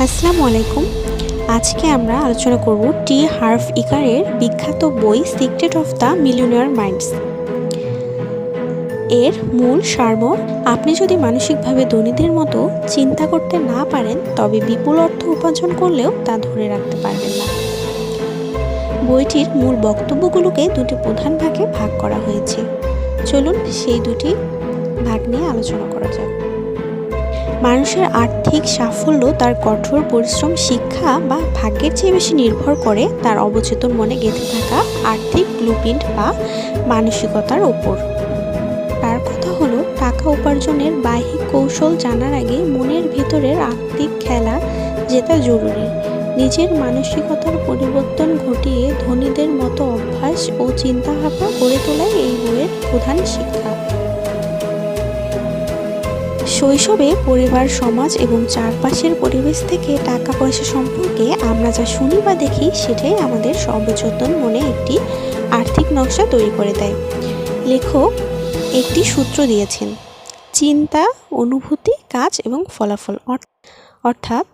আসসালামু আলাইকুম। আজকে আমরা আলোচনা করব টি হার্ভ ইকারের বিখ্যাত বই secret of the millionaire minds এর মূল সারমর্ম। আপনি যদি মানসিকভাবে ধনীদের মতো চিন্তা করতে না পারেন, তবে বিপুল অর্থ উপার্জন করলেও তা ধরে রাখতে পারবেন না। বইটির মূল বক্তব্যগুলোকে দুটি প্রধান ভাগে ভাগ করা হয়েছে। চলুন সেই দুটি ভাগ নিয়ে আলোচনা করা যাক। মানুষের আর্থিক সাফল্য তার কঠোর পরিশ্রম, শিক্ষা বা ভাগ্যের চেয়ে বেশি নির্ভর করে তার অবচেতন মনে গেঁথে থাকা আর্থিক ব্লুপ্রিন্ট বা মানসিকতার ওপর। তার কথা হলো, টাকা উপার্জনের বাহ্যিক কৌশল জানার আগে মনের ভেতরের আর্থিক খেলা জেতা জরুরি। নিজের মানসিকতার পরিবর্তন ঘটিয়ে ধনীদের মতো অভ্যাস ও চিন্তাভাবনা গড়ে তোলাই এই বইয়ের প্রধান শিক্ষা। শৈশবে পরিবার, সমাজ এবং চারপাশের পরিবেশ থেকে টাকা পয়সা সম্পর্কে আমরা যা শুনি বা দেখি, সেটাই আমাদের অবচেতন মনে একটি আর্থিক নকশা তৈরি করে দেয়। লেখক একটি সূত্র দিয়েছেন: চিন্তা, অনুভূতি, কাজ এবং ফলাফল। অর্থাৎ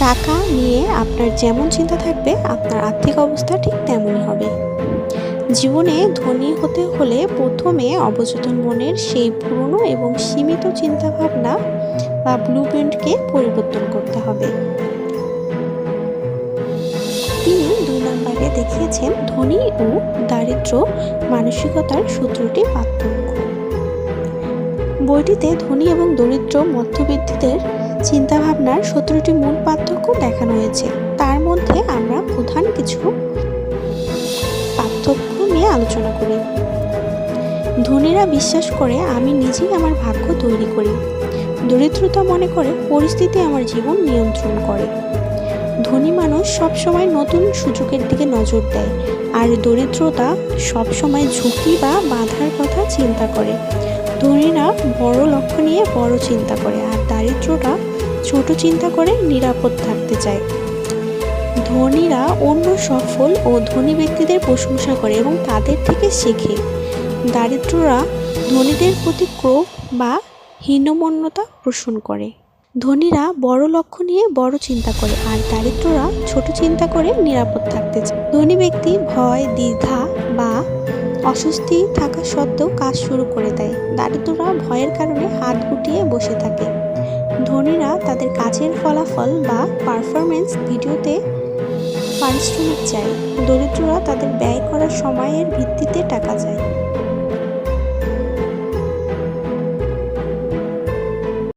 টাকা নিয়ে আপনার যেমন চিন্তা থাকবে, আপনার আর্থিক অবস্থা ঠিক তেমনই হবে। জীবনে ধনী হতে হলে প্রথমে অবচেতন মনের সেই পুরনো এবং সীমিত চিন্তাভাবনা বা ব্লুপ্রিন্টকে পরিবর্তন করতে হবে। তিনি 2 নম্বরে দেখিয়েছেন ধনী ও দারিদ্র মানসিকতার সূত্রটি পার্থক্য। বইটিতে ধনী এবং দরিদ্র মধ্যবিত্তদের চিন্তাভাবনার 17টি মূল পার্থক্য দেখানো হয়েছে। তার মধ্যে আমরা প্রধান কিছু পার্থক্য নিয়ে আলোচনা করি। ধনীরা বিশ্বাস করে আমি নিজেই আমার ভাগ্য তৈরি করি। দরিদ্রতা মনে করে পরিস্থিতি আমার জীবন নিয়ন্ত্রণ করে। ধনী মানুষ সবসময় নতুন সুযোগের দিকে নজর দেয়, আর দরিদ্রতা সবসময় ঝুঁকি বা বাধার কথা চিন্তা করে। ধনীরা বড় লক্ষ্য নিয়ে বড় চিন্তা করে, আর দারিদ্রটা ছোট চিন্তা করে নিরাপদ থাকতে চায়। ধনীরা অন্য সফল ও ধনী ব্যক্তিদের প্রশংসা করে এবং তাদের থেকে শেখে। দারিদ্ররা ধনীদের প্রতি ক্রোধ বা হীনমন্যতা পোষণ করে। ধনীরা বড় লক্ষ্য নিয়ে বড় চিন্তা করে, আর দারিদ্ররা ছোট চিন্তা করে নিরাপদ থাকতে চায়। ধনী ব্যক্তি ভয়, দ্বিধা বা অস্বস্তি থাকা সত্ত্বেও কাজ শুরু করে দেয়। দারিদ্ররা ভয়ের কারণে হাত গুটিয়ে বসে থাকে। ধনীরা তাদের কাজের ফলাফল বা পারফরমেন্স ভিডিওতে পারিশ্রমিক চায়। দরিদ্ররা তাদের ব্যয় করার সময়ের ভিত্তিতে টাকা চায়।